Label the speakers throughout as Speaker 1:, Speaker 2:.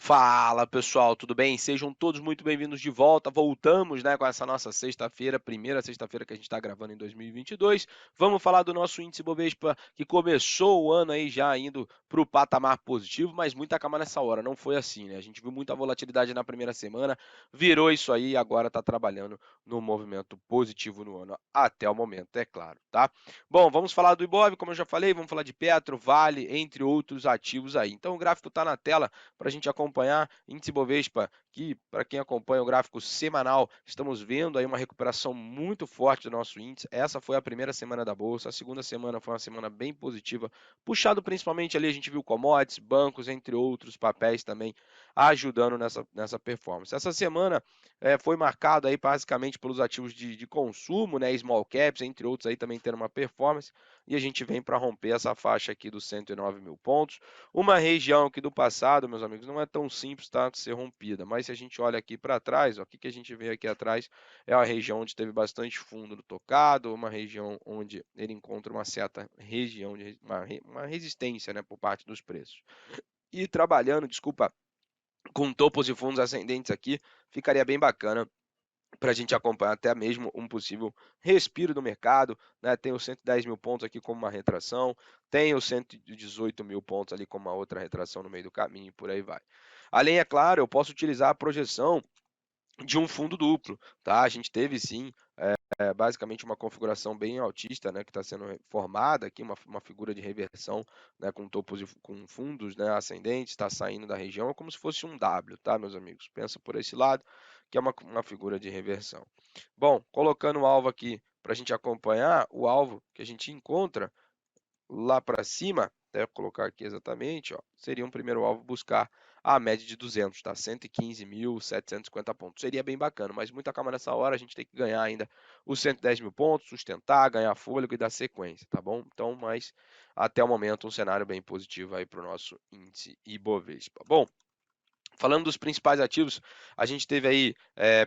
Speaker 1: Fala pessoal, tudo bem? Sejam todos muito bem-vindos de volta. Voltamos, né, com essa nossa sexta-feira, primeira sexta-feira que a gente está gravando em 2022. Vamos falar do nosso índice Bovespa que começou o ano aí já indo para o patamar positivo, mas muita calma nessa hora. Não foi assim, né? A gente viu muita volatilidade na primeira semana, virou isso aí e agora está trabalhando no movimento positivo no ano até o momento, é claro, tá? Bom, vamos falar do Ibov, como eu já falei, vamos falar de Petro, Vale, entre outros ativos aí. Então o gráfico está na tela para a gente acompanhar. Índice Bovespa, que para quem acompanha o gráfico semanal, estamos vendo aí uma recuperação muito forte do nosso índice. Essa foi a primeira semana da Bolsa, a segunda semana foi uma semana bem positiva, puxado principalmente ali, a gente viu commodities, bancos, entre outros papéis também ajudando nessa performance. Essa semana foi marcado aí basicamente pelos ativos de consumo, né, small caps, entre outros aí também tendo uma performance, e a gente vem para romper essa faixa aqui dos 109 mil pontos, uma região que do passado, meus amigos, não é tão simples, tá, de ser rompida, mas se a gente olha aqui para trás, ó, o que que a gente vê aqui atrás é uma região onde teve bastante fundo no tocado, uma região onde ele encontra uma certa região de uma resistência, né, por parte dos preços. E trabalhando, desculpa, com topos e fundos ascendentes aqui, ficaria bem bacana para a gente acompanhar até mesmo um possível respiro do mercado, né? Tem os 110 mil pontos aqui como uma retração, tem os 118 mil pontos ali como uma outra retração no meio do caminho e por aí vai. Além, é claro, eu posso utilizar a projeção de um fundo duplo, tá? A gente teve sim, basicamente uma configuração bem altista, né, que está sendo formada aqui, uma figura de reversão, né, com topos com fundos, né, ascendentes, está saindo da região, é como se fosse um W, tá, meus amigos? Pensa por esse lado, que é uma figura de reversão. Bom, colocando o alvo aqui para a gente acompanhar, o alvo que a gente encontra lá para cima, até colocar aqui exatamente, ó, seria um primeiro alvo buscar a média de 200, tá? 115.750 pontos. Seria bem bacana, mas muita calma nessa hora, a gente tem que ganhar ainda os 110 mil pontos, sustentar, ganhar fôlego e dar sequência, tá bom? Então, mas até o momento um cenário bem positivo aí para o nosso índice Ibovespa. Bom, falando dos principais ativos, a gente teve aí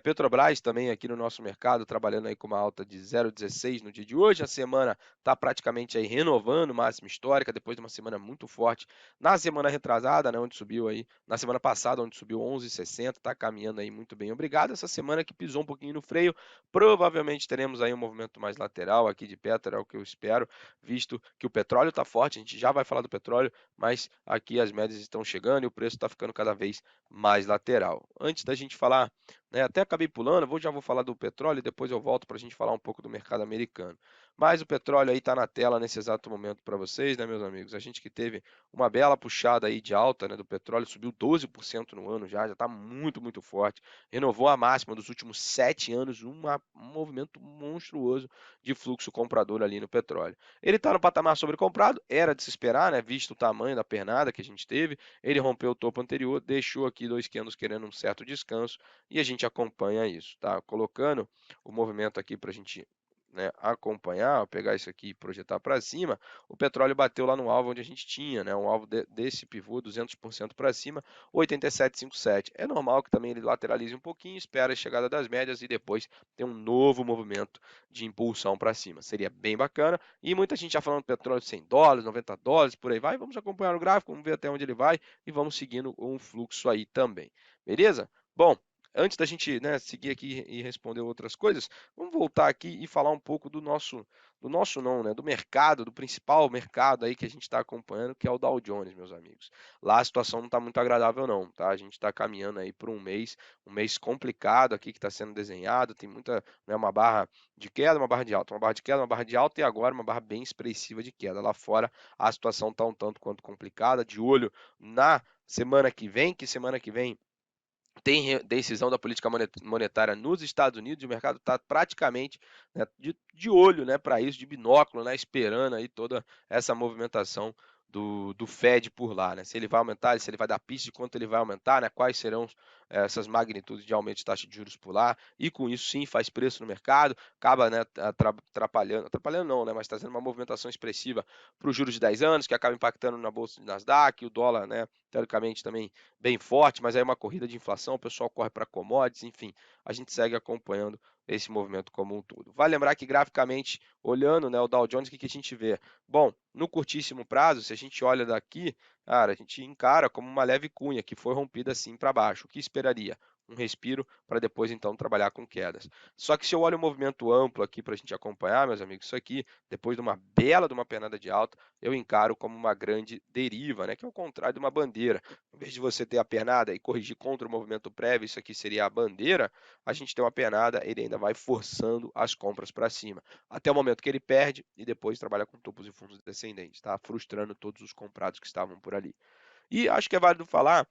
Speaker 1: Petrobras também aqui no nosso mercado, trabalhando aí com uma alta de 0,16 no dia de hoje. A semana está praticamente aí renovando máxima histórica, depois de uma semana muito forte. Na semana retrasada, né, onde subiu aí, na semana passada, onde subiu 11,60, está caminhando aí muito bem. Obrigado. Essa semana que pisou um pouquinho no freio, provavelmente teremos aí um movimento mais lateral aqui de Petro, é o que eu espero, visto que o petróleo está forte, a gente já vai falar do petróleo, mas aqui as médias estão chegando e o preço está ficando cada vez mais lateral. Antes da gente falar, né, até acabei pulando, já vou falar do petróleo e depois eu volto para a gente falar um pouco do mercado americano. Mas o petróleo aí está na tela nesse exato momento para vocês, né, meus amigos? A gente que teve uma bela puxada aí de alta, né, do petróleo, subiu 12% no ano já está muito, muito forte. Renovou a máxima dos últimos 7 anos, um movimento monstruoso de fluxo comprador ali no petróleo. Ele está no patamar sobrecomprado, era de se esperar, né, visto o tamanho da pernada que a gente teve, ele rompeu o topo anterior, deixou aqui dois candles querendo um certo descanso e a gente acompanha isso, tá? Colocando o movimento aqui para a gente, né, acompanhar, vou pegar isso aqui e projetar para cima, o petróleo bateu lá no alvo onde a gente tinha, né, um alvo desse pivô 200% para cima, 87,57. É normal que também ele lateralize um pouquinho, espera a chegada das médias e depois tem um novo movimento de impulsão para cima. Seria bem bacana e muita gente já falando petróleo de $100, $90, por aí vai. Vamos acompanhar o gráfico, vamos ver até onde ele vai e vamos seguindo um fluxo aí também. Beleza? Bom, antes da gente, né, seguir aqui e responder outras coisas, vamos voltar aqui e falar um pouco do nosso não, né, do mercado, do principal mercado aí que a gente está acompanhando, que é o Dow Jones, meus amigos. Lá a situação não está muito agradável não, tá? A gente está caminhando aí por um mês complicado aqui que está sendo desenhado, tem muita, né, uma barra de queda, uma barra de alta, uma barra de queda, uma barra de alta e agora uma barra bem expressiva de queda. Lá fora a situação está um tanto quanto complicada, de olho na semana que vem tem decisão da política monetária nos Estados Unidos, e o mercado está praticamente, né, de olho, né, para isso, de binóculo, né, esperando aí toda essa movimentação do Fed por lá, né? Se ele vai aumentar, se ele vai dar pista de quanto ele vai aumentar, né? Quais serão essas magnitudes de aumento de taxa de juros por lá, e com isso sim faz preço no mercado, acaba, né, atrapalhando não, né, mas trazendo uma movimentação expressiva para os juros de 10 anos, que acaba impactando na bolsa de Nasdaq, o dólar, né, teoricamente também bem forte, mas aí é uma corrida de inflação, o pessoal corre para commodities, enfim, a gente segue acompanhando esse movimento como um todo. Vale lembrar que graficamente, olhando, né, o Dow Jones, o que a gente vê? Bom, no curtíssimo prazo, se a gente olha daqui, cara, a gente encara como uma leve cunha que foi rompida assim para baixo. O que esperaria? Um respiro para depois então trabalhar com quedas. Só que se eu olho o movimento amplo aqui para a gente acompanhar, meus amigos, isso aqui, depois de uma bela de uma pernada de alta, eu encaro como uma grande deriva, né? Que é o contrário de uma bandeira. Em vez de você ter a pernada e corrigir contra o movimento prévio, isso aqui seria a bandeira, a gente tem uma pernada, ele ainda vai forçando as compras para cima. Até o momento que ele perde e depois trabalha com topos e fundos descendentes, tá? Frustrando todos os comprados que estavam por ali. E acho que é válido falar,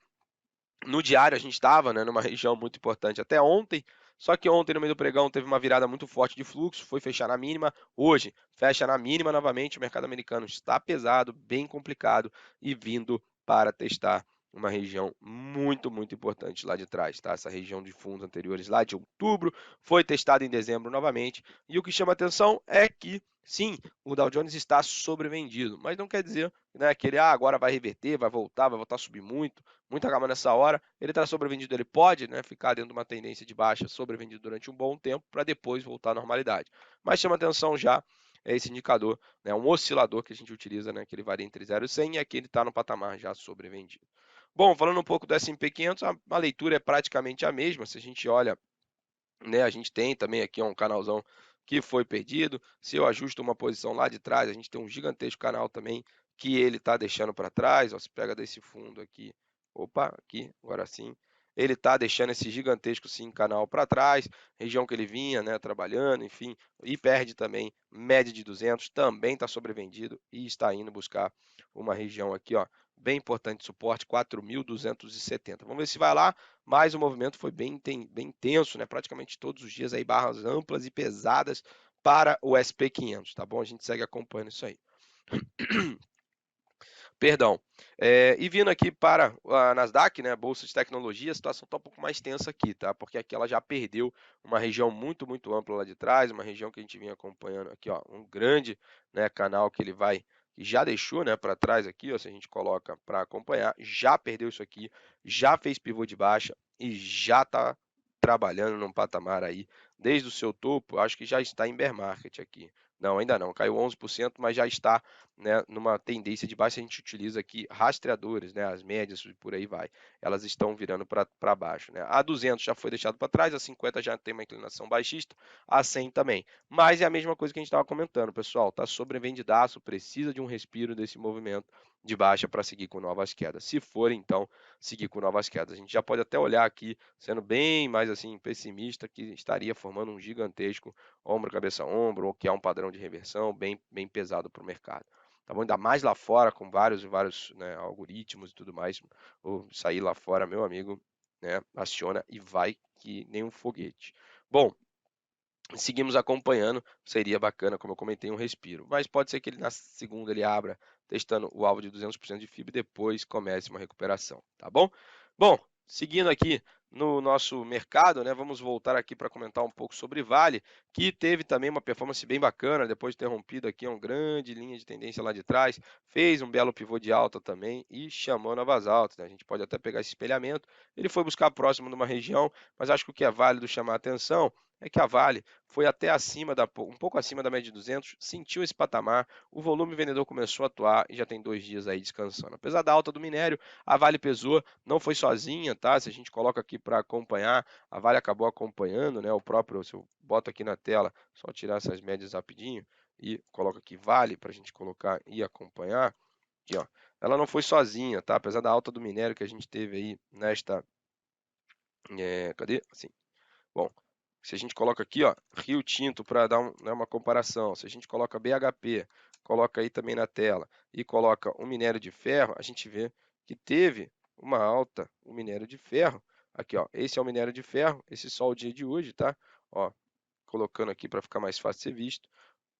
Speaker 1: no diário a gente estava, né, numa região muito importante até ontem, só que ontem no meio do pregão teve uma virada muito forte de fluxo, foi fechar na mínima, hoje fecha na mínima novamente, o mercado americano está pesado, bem complicado e vindo para testar uma região muito, muito importante lá de trás, tá? Essa região de fundos anteriores lá de outubro foi testada em dezembro novamente, e o que chama atenção é que sim, o Dow Jones está sobrevendido, mas não quer dizer, né, que ele agora vai reverter, vai voltar a subir muito, muita calma nessa hora. Ele está sobrevendido, ele pode, né, ficar dentro de uma tendência de baixa, sobrevendido durante um bom tempo, para depois voltar à normalidade. Mas chama atenção já esse indicador, né, um oscilador que a gente utiliza, né, que ele varia entre 0 e 100, e aqui ele está no patamar já sobrevendido. Bom, falando um pouco do S&P 500, a leitura é praticamente a mesma. Se a gente olha, né, a gente tem também aqui um canalzão que foi perdido. Se eu ajusto uma posição lá de trás, a gente tem um gigantesco canal também que ele está deixando para trás. Ó, se pega desse fundo aqui, opa, aqui, agora sim. Ele está deixando esse gigantesco sim canal para trás, região que ele vinha, né, trabalhando, enfim, e perde também média de 200, também está sobrevendido e está indo buscar uma região aqui, ó, bem importante de suporte, 4.270. Vamos ver se vai lá, mas o movimento foi bem intenso, né? Praticamente todos os dias aí barras amplas e pesadas para o SP500, tá bom? A gente segue acompanhando isso aí. Perdão. E vindo aqui para a Nasdaq, né, Bolsa de Tecnologia, a situação está um pouco mais tensa aqui, tá? Porque aqui ela já perdeu uma região muito, muito ampla lá de trás, uma região que a gente vinha acompanhando aqui, ó, um grande, né, canal que ele vai, que já deixou, né, para trás aqui, ó, se a gente coloca para acompanhar, já perdeu isso aqui, já fez pivô de baixa e já está trabalhando num patamar aí, desde o seu topo, acho que já está em bear market aqui. Não, ainda não, caiu 11%, mas já está, né, numa tendência de baixa. A gente utiliza aqui rastreadores, né, as médias e por aí vai. Elas estão virando para baixo, né? A 200 já foi deixado para trás, a 50 já tem uma inclinação baixista, a 100 também. Mas é a mesma coisa que a gente estava comentando, pessoal, tá sobrevendidaço, precisa de um respiro desse movimento de baixa para seguir com novas quedas. Se for, então, seguir com novas quedas. A gente já pode até olhar aqui, sendo bem mais assim pessimista, que estaria formando um gigantesco ombro, cabeça, ombro, ou que é um padrão de reversão bem pesado para o mercado. Tá bom? Ainda mais lá fora, com vários, né, algoritmos e tudo mais. Ou sair lá fora, meu amigo, né, aciona e vai que nem um foguete. Bom, seguimos acompanhando, seria bacana, como eu comentei, um respiro. Mas pode ser que ele na segunda ele abra testando o alvo de 200% de fibra e depois comece uma recuperação, tá bom? Bom, seguindo aqui no nosso mercado, né, vamos voltar aqui para comentar um pouco sobre Vale, que teve também uma performance bem bacana, depois de ter rompido aqui uma grande linha de tendência lá de trás, fez um belo pivô de alta também e chamou novas altas, né? A gente pode até pegar esse espelhamento, ele foi buscar próximo de uma região, mas acho que o que é válido chamar a atenção é que a Vale foi até um pouco acima da média de 200, sentiu esse patamar, o volume vendedor começou a atuar e já tem 2 dias aí descansando. Apesar da alta do minério, a Vale pesou, não foi sozinha, tá? Se a gente coloca aqui para acompanhar, a Vale acabou acompanhando, né? O próprio, se eu boto aqui na tela, só tirar essas médias rapidinho e coloco aqui Vale para a gente colocar e acompanhar. Aqui, ó. Ela não foi sozinha, tá? Apesar da alta do minério que a gente teve aí nesta. Cadê? Assim. Bom, se a gente coloca aqui, ó, Rio Tinto para dar né, uma comparação, se a gente coloca BHP, coloca aí também na tela e coloca o minério de ferro, a gente vê que teve uma alta o minério de ferro. Aqui, ó, esse é o minério de ferro, esse só o dia de hoje, tá? Ó, colocando aqui para ficar mais fácil de ser visto.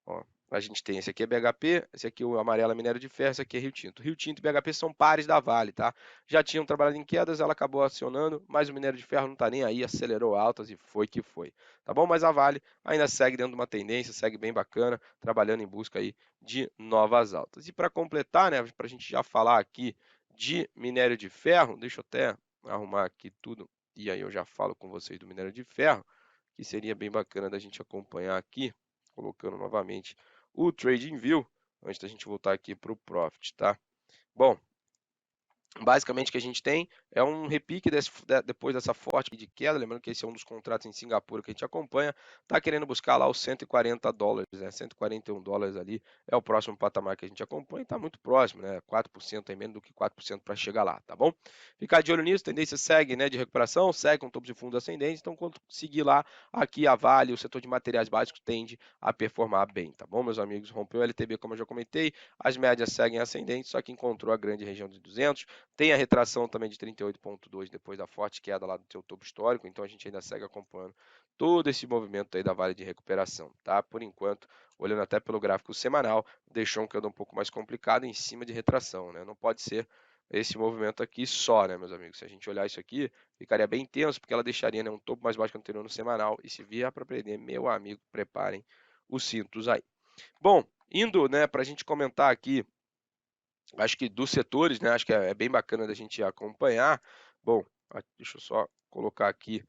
Speaker 1: Ó, a gente tem esse aqui é BHP, esse aqui é o amarelo é minério de ferro, esse aqui é Rio Tinto. Rio Tinto e BHP são pares da Vale, tá? Já tinham trabalhado em quedas, ela acabou acionando, mas o minério de ferro não tá nem aí, acelerou altas e foi que foi. Tá bom? Mas a Vale ainda segue dentro de uma tendência, segue bem bacana, trabalhando em busca aí de novas altas. E para completar, né, para a gente já falar aqui de minério de ferro, deixa eu até arrumar aqui tudo e aí eu já falo com vocês do minério de ferro, que seria bem bacana da gente acompanhar aqui colocando novamente o TradingView, antes da gente voltar aqui para o Profit, tá? Bom, Basicamente, o que a gente tem é um repique depois dessa forte de queda. Lembrando que esse é um dos contratos em Singapura que a gente acompanha. Está querendo buscar lá os $140, né? $141 ali é o próximo patamar que a gente acompanha. Está muito próximo, né? 4% aí, menos do que 4% para chegar lá, tá bom? Ficar de olho nisso. Tendência segue, né, de recuperação, segue com topos de fundo ascendentes. Então, quando seguir lá, aqui a Vale, o setor de materiais básicos tende a performar bem, tá bom, meus amigos? Rompeu o LTB, como eu já comentei. As médias seguem ascendentes, só que encontrou a grande região de 200. Tem a retração também de 38,2 depois da forte queda lá do seu topo histórico, então a gente ainda segue acompanhando todo esse movimento aí da Vale de recuperação, tá? Por enquanto, olhando até pelo gráfico semanal, deixou um queda um pouco mais complicado em cima de retração, né? Não pode ser esse movimento aqui só, né, meus amigos? Se a gente olhar isso aqui, ficaria bem tenso, porque ela deixaria, né, um topo mais baixo que o anterior no semanal, e se vier para perder, meu amigo, preparem os cintos aí. Bom, indo, né, para a gente comentar aqui, acho que dos setores, né, acho que é bem bacana da gente acompanhar. Bom, deixa eu só colocar aqui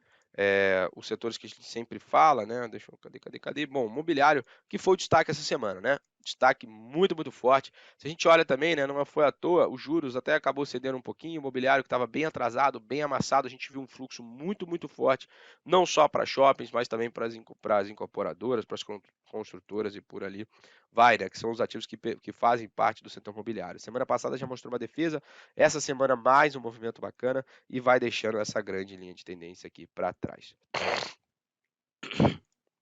Speaker 1: os setores que a gente sempre fala, né? Deixa eu, cadê? Bom, mobiliário, que foi o destaque essa semana, né? Destaque muito, muito forte. Se a gente olha também, né, não foi à toa, os juros até acabou cedendo um pouquinho, o mobiliário que estava bem atrasado, bem amassado, a gente viu um fluxo muito, muito forte, não só para shoppings, mas também para as incorporadoras, para as construtoras e por ali vai, né, que são os ativos que fazem parte do setor imobiliário. Semana passada já mostrou uma defesa, essa semana mais um movimento bacana e vai deixando essa grande linha de tendência aqui para trás.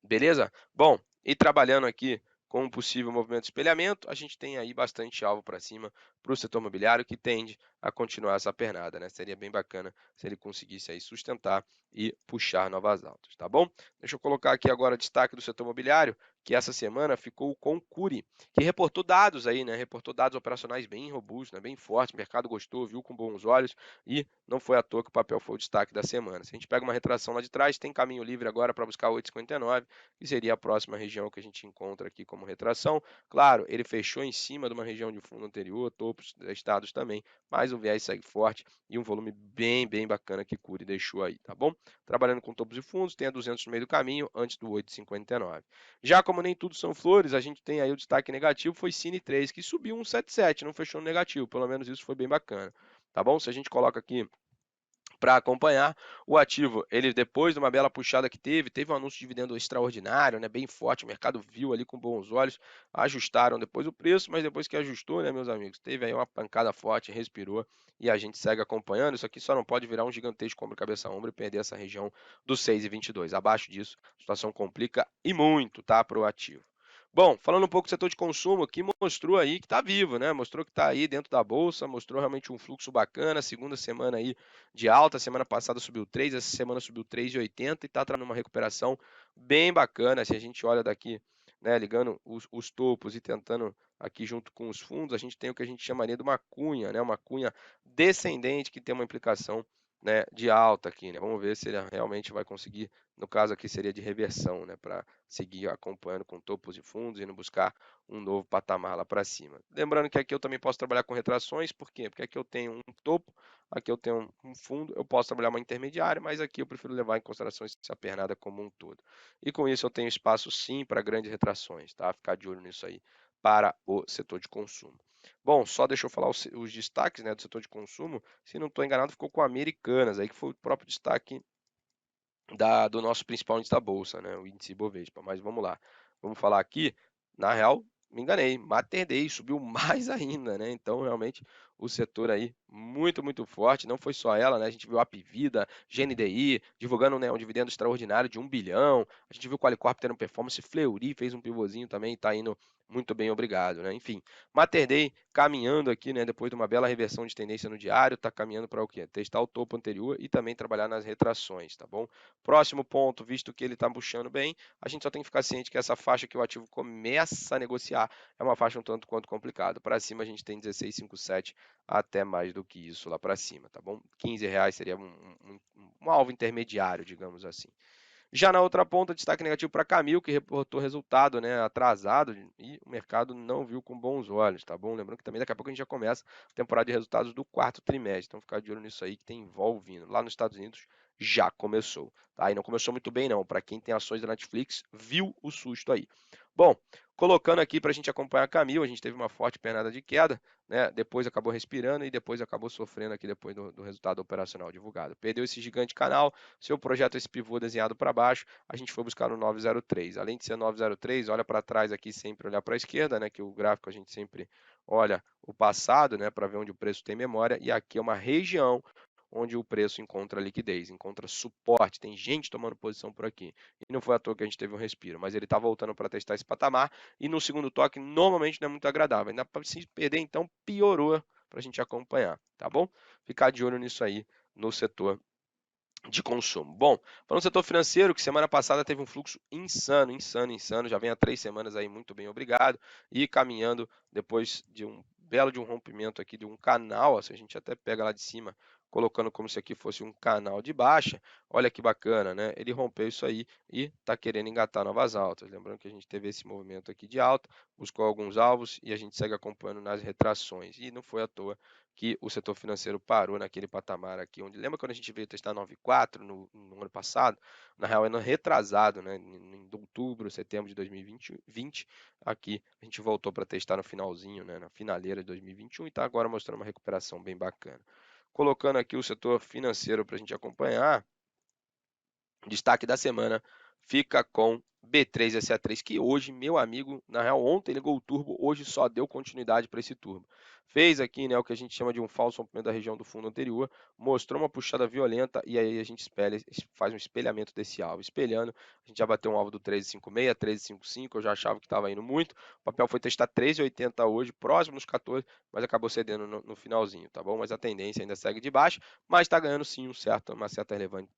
Speaker 1: Beleza? Bom, e trabalhando aqui com um possível movimento de espelhamento, a gente tem aí bastante alvo para cima para o setor imobiliário que tende a continuar essa pernada, né? Seria bem bacana se ele conseguisse aí sustentar e puxar novas altas, tá bom? Deixa eu colocar aqui agora o destaque do setor imobiliário, que essa semana ficou com o Cury, que reportou dados aí, né? Reportou dados operacionais bem robustos, né? Bem fortes, o mercado gostou, viu com bons olhos e não foi à toa que o papel foi o destaque da semana. Se a gente pega uma retração lá de trás, tem caminho livre agora para buscar 8,59, que seria a próxima região que a gente encontra aqui como retração. Claro, ele fechou em cima de uma região de fundo anterior, topos estados também, mas o viés segue forte e um volume bem, bem bacana que Cury deixou aí, tá bom? Trabalhando com topos e fundos, tem a 200 no meio do caminho, antes do 8,59. Já como nem tudo são flores, a gente tem aí o destaque negativo, foi Cine 3, que subiu 1,77, não fechou no negativo, pelo menos isso foi bem bacana, tá bom? Se a gente coloca aqui para acompanhar o ativo. Ele, depois de uma bela puxada que teve um anúncio de dividendo extraordinário, né, bem forte, o mercado viu ali com bons olhos, ajustaram depois o preço, mas depois que ajustou, né, meus amigos, teve aí uma pancada forte, respirou e a gente segue acompanhando. Isso aqui só não pode virar um gigantesco ombro cabeça a ombro e perder essa região dos 6,22. Abaixo disso, a situação complica e muito, tá, para o ativo. Bom, falando um pouco do setor de consumo, que mostrou aí que está vivo, né? Mostrou que está aí dentro da bolsa, mostrou realmente um fluxo bacana. Segunda semana aí de alta, semana passada subiu 3, essa semana subiu 3,80 e está trazendo uma recuperação bem bacana. Se a gente olha daqui, né, ligando os topos e tentando aqui junto com os fundos, a gente tem o que a gente chamaria de uma cunha, né? Uma cunha descendente que tem uma implicação, né, de alta aqui, né? Vamos ver se ele realmente vai conseguir, no caso aqui seria de reversão, né, para seguir acompanhando com topos e fundos e não buscar um novo patamar lá para cima. Lembrando que aqui eu também posso trabalhar com retrações, por quê? Porque aqui eu tenho um topo, aqui eu tenho um fundo, eu posso trabalhar uma intermediária, mas aqui eu prefiro levar em consideração essa pernada como um todo. E com isso eu tenho espaço sim para grandes retrações, tá? Ficar de olho nisso aí para o setor de consumo. Bom, só deixa eu falar os destaques, né, do setor de consumo. Se não estou enganado, ficou com Americanas, aí que foi o próprio destaque do nosso principal índice da bolsa, né, o índice Ibovespa. Mas vamos lá, vamos falar aqui. Na real, me enganei, Mater Dei subiu mais ainda, né? Então, realmente, o setor aí muito, muito forte. Não foi só ela, né? A gente viu a Apivida, GNDI, divulgando, né, um dividendo extraordinário de 1 bilhão. A gente viu o Qualicorp tendo performance, Fleury fez um pivôzinho também, está indo muito bem, obrigado, né? Enfim, Mater Dei caminhando aqui, né, depois de uma bela reversão de tendência no diário, está caminhando para o quê? Testar o topo anterior e também trabalhar nas retrações, tá bom? Próximo ponto, visto que ele está puxando bem, a gente só tem que ficar ciente que essa faixa que o ativo começa a negociar é uma faixa um tanto quanto complicada. Para cima a gente tem 16,57 até mais do que isso lá para cima, tá bom? R$ 15 seria um alvo intermediário, digamos assim. Já na outra ponta, destaque negativo para Camil, que reportou resultado, né, atrasado e o mercado não viu com bons olhos, tá bom? Lembrando que também daqui a pouco a gente já começa a temporada de resultados do quarto trimestre, então ficar de olho nisso aí que tem vol vindo. Lá nos Estados Unidos já começou, tá? E não começou muito bem não, para quem tem ações da Netflix, viu o susto aí. Bom, Colocando aqui para a gente acompanhar a Camil, a gente teve uma forte pernada de queda, né? Depois acabou respirando e depois acabou sofrendo aqui depois do resultado operacional divulgado. Perdeu esse gigante canal, seu projeto esse pivô desenhado para baixo, a gente foi buscar no 903. Além de ser 903, olha para trás aqui, sempre olhar para a esquerda, né? Que o gráfico a gente sempre olha o passado, né? Para ver onde o preço tem memória, e aqui é uma região onde o preço encontra liquidez, encontra suporte, tem gente tomando posição por aqui. E não foi à toa que a gente teve um respiro, mas ele está voltando para testar esse patamar, e no segundo toque normalmente não é muito agradável. Ainda se perder, então piorou para a gente acompanhar, tá bom? Ficar de olho nisso aí no setor de consumo. Bom, para o setor financeiro, que semana passada teve um fluxo insano, já vem há 3 semanas aí, muito bem, obrigado, e caminhando depois de um belo de um rompimento aqui de um canal, se a gente até pega lá de cima, colocando como se aqui fosse um canal de baixa, olha que bacana, né? Ele rompeu isso aí e está querendo engatar novas altas. Lembrando que a gente teve esse movimento aqui de alta, buscou alguns alvos e a gente segue acompanhando nas retrações. E não foi à toa que o setor financeiro parou naquele patamar aqui, onde lembra quando a gente veio testar 9,4 no ano passado, na real ano retrasado, né, em outubro, setembro de 2020, aqui a gente voltou para testar no finalzinho, né, na finaleira de 2021 e está agora mostrando uma recuperação bem bacana. Colocando aqui o setor financeiro para a gente acompanhar, destaque da semana fica com B3SA3, que hoje, meu amigo, na real, ontem ligou o turbo, hoje só deu continuidade para esse turbo. Fez aqui, né, o que a gente chama de um falso rompimento da região do fundo anterior, mostrou uma puxada violenta e aí a gente faz um espelhamento desse alvo. Espelhando, a gente já bateu um alvo do 13,56, 13,55, eu já achava que estava indo muito. O papel foi testar 13,80 hoje, próximo dos 14, mas acabou cedendo no finalzinho, tá bom? Mas a tendência ainda segue de baixo, mas está ganhando sim uma certa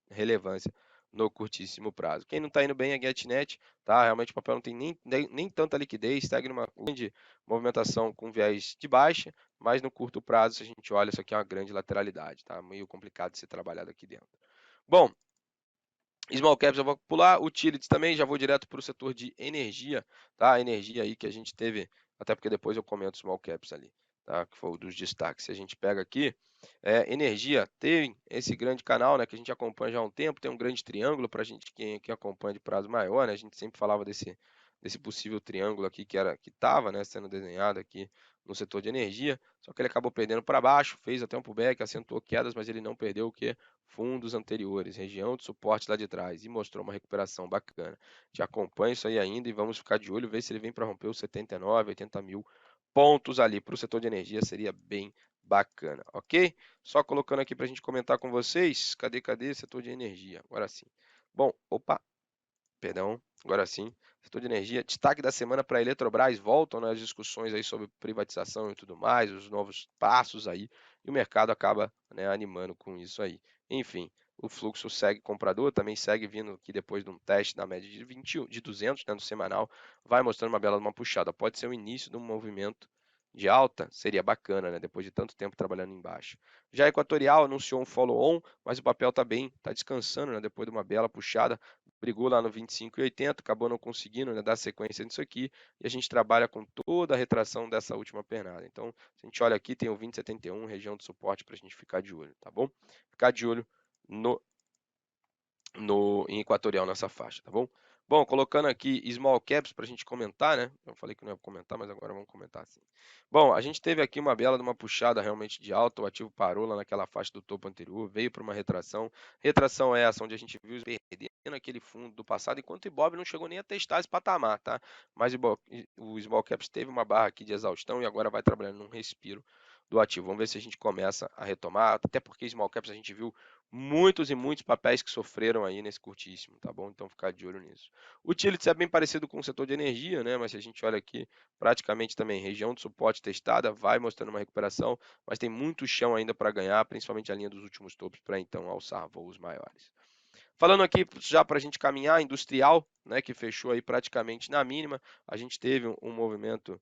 Speaker 1: relevância no curtíssimo prazo. Quem não está indo bem é a GetNet, tá? Realmente o papel não tem nem tanta liquidez, segue numa grande movimentação com viés de baixa, mas no curto prazo, se a gente olha, isso aqui é uma grande lateralidade, tá? Meio complicado de ser trabalhado aqui dentro. Bom, Small Caps eu vou pular, Utilities também, já vou direto para o setor de energia, tá? A energia aí que a gente teve, até porque depois eu comento Small Caps ali, tá? Que foi um dos destaques. Se a gente pega aqui, energia tem esse grande canal, né? Que a gente acompanha já há um tempo, tem um grande triângulo para a gente que acompanha de prazo maior, né? A gente sempre falava desse possível triângulo aqui que estava, né, sendo desenhado aqui no setor de energia, só que ele acabou perdendo para baixo, fez até um pullback, acentuou quedas, mas ele não perdeu o que? Fundos anteriores, região de suporte lá de trás, e mostrou uma recuperação bacana. Te acompanha isso aí ainda e vamos ficar de olho, ver se ele vem para romper os 79, 80 mil pontos ali para o setor de energia, seria bem bacana, ok? Só colocando aqui para a gente comentar com vocês, cadê setor de energia? Agora sim. Bom, opa, perdão, agora sim, setor de energia, destaque da semana para a Eletrobras, voltam nas discussões aí sobre privatização e tudo mais, os novos passos aí, e o mercado acaba, né, animando com isso aí. Enfim, o fluxo segue comprador, também segue vindo aqui depois de um teste na média de 20, de 200, né, no semanal, vai mostrando uma bela uma puxada, pode ser o início de um movimento de alta, seria bacana, né, depois de tanto tempo trabalhando embaixo. Já a Equatorial anunciou um follow-on, mas o papel está bem, está descansando, né, depois de uma bela puxada, brigou lá no 25,80, acabou não conseguindo, né, dar sequência nisso aqui, e a gente trabalha com toda a retração dessa última pernada. Então, se a gente olha aqui, tem o 20,71, região de suporte para a gente ficar de olho, tá bom? Ficar de olho em Equatorial nessa faixa, tá bom? Bom, colocando aqui small caps para a gente comentar, né? Eu falei que não ia comentar, mas agora vamos comentar sim. Bom, a gente teve aqui uma bela de uma puxada realmente de alta, o ativo parou lá naquela faixa do topo anterior, veio para uma retração. Retração é essa onde a gente viu perdendo aquele fundo do passado, enquanto o Ibov não chegou nem a testar esse patamar, tá? Mas o small caps teve uma barra aqui de exaustão e agora vai trabalhando num respiro do ativo. Vamos ver se a gente começa a retomar, até porque small caps a gente viu muitos e muitos papéis que sofreram aí nesse curtíssimo, tá bom? Então ficar de olho nisso. O Utilities é bem parecido com o setor de energia, né? Mas se a gente olha aqui, praticamente também região de suporte testada, vai mostrando uma recuperação, mas tem muito chão ainda para ganhar, principalmente a linha dos últimos topos, para então alçar voos maiores. Falando aqui já para a gente caminhar, industrial, né, que fechou aí praticamente na mínima, a gente teve um movimento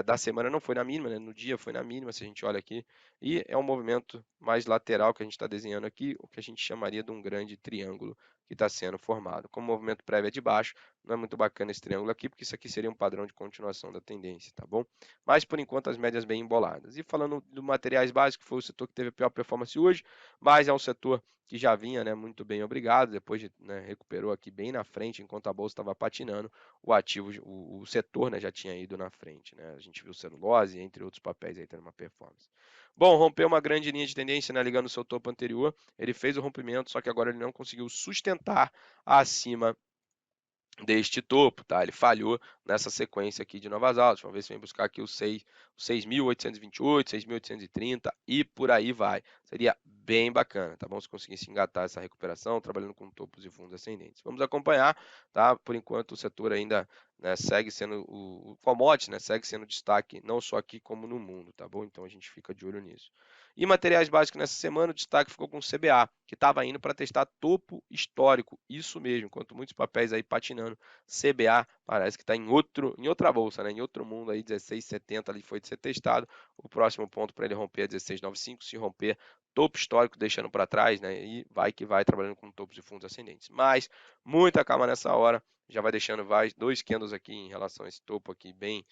Speaker 1: da semana, não foi na mínima, né, no dia foi na mínima, se a gente olha aqui, e é um movimento mais lateral que a gente está desenhando aqui, o que a gente chamaria de um grande triângulo que está sendo formado. Como o movimento prévio é de baixo, não é muito bacana esse triângulo aqui, porque isso aqui seria um padrão de continuação da tendência, tá bom? Mas, por enquanto, as médias bem emboladas. E falando do materiais básicos, foi o setor que teve a pior performance hoje, mas é um setor que já vinha, né, muito bem, obrigado, depois de, né, recuperou aqui bem na frente, enquanto a bolsa estava patinando, o ativo, o setor, né, já tinha ido na frente, né? A gente viu celulose, entre outros papéis aí tendo uma performance. Bom, rompeu uma grande linha de tendência, né, ligando o seu topo anterior, ele fez o rompimento, só que agora ele não conseguiu sustentar acima deste topo, tá? Ele falhou nessa sequência aqui de novas altas. Vamos ver se vem buscar aqui os 6.828, 6.830 e por aí vai. Seria bem bacana, tá bom? Se conseguisse engatar essa recuperação, trabalhando com topos e fundos ascendentes. Vamos acompanhar, tá? Por enquanto o setor ainda, né, segue sendo o commodity, né, segue sendo destaque não só aqui como no mundo, tá bom? Então a gente fica de olho nisso. E materiais básicos nessa semana, o destaque ficou com o CBA, que estava indo para testar topo histórico. Isso mesmo, enquanto muitos papéis aí patinando, CBA parece que está em outra bolsa, né? Em outro mundo aí, 16,70 ali foi de ser testado. O próximo ponto para ele romper é 16,95. Se romper, topo histórico deixando para trás, né? E vai que vai trabalhando com topos e fundos ascendentes. Mas muita calma nessa hora. Já vai deixando dois candles aqui em relação a esse topo aqui bem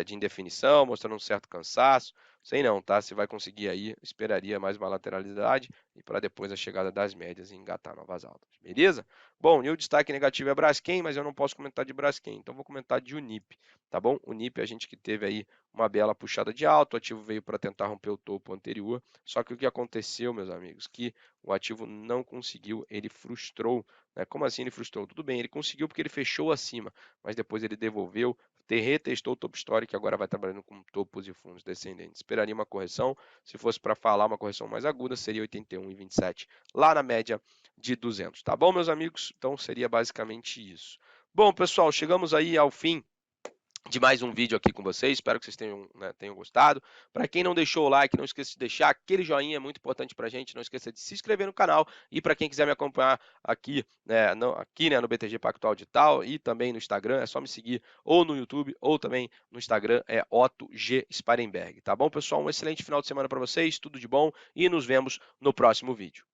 Speaker 1: de indefinição, mostrando um certo cansaço. Sei não, tá? Se vai conseguir aí, esperaria mais uma lateralidade e para depois a chegada das médias e engatar novas altas, beleza? Bom, e o destaque negativo é Braskem, mas eu não posso comentar de Braskem, então vou comentar de Unip, tá bom? Unip, a gente que teve aí uma bela puxada de alta, o ativo veio para tentar romper o topo anterior, só que o que aconteceu, meus amigos, que o ativo não conseguiu, ele frustrou, né? Como assim ele frustrou? Tudo bem, ele conseguiu porque ele fechou acima, mas depois ele devolveu, retestou o topo histórico e agora vai trabalhando com topos e fundos descendentes. Esperaria uma correção, se fosse para falar uma correção mais aguda, seria 81,27, lá na média de 200, tá bom, meus amigos? Então seria basicamente isso. Bom, pessoal, chegamos aí ao fim de mais um vídeo aqui com vocês, espero que vocês tenham gostado. Para quem não deixou o like, não esqueça de deixar aquele joinha, é muito importante para a gente, não esqueça de se inscrever no canal, e para quem quiser me acompanhar aqui, né, no BTG Pactual Digital e também no Instagram, é só me seguir ou no YouTube ou também no Instagram, é Otto G. Sparenberg, tá bom, pessoal? Um excelente final de semana para vocês, tudo de bom e nos vemos no próximo vídeo.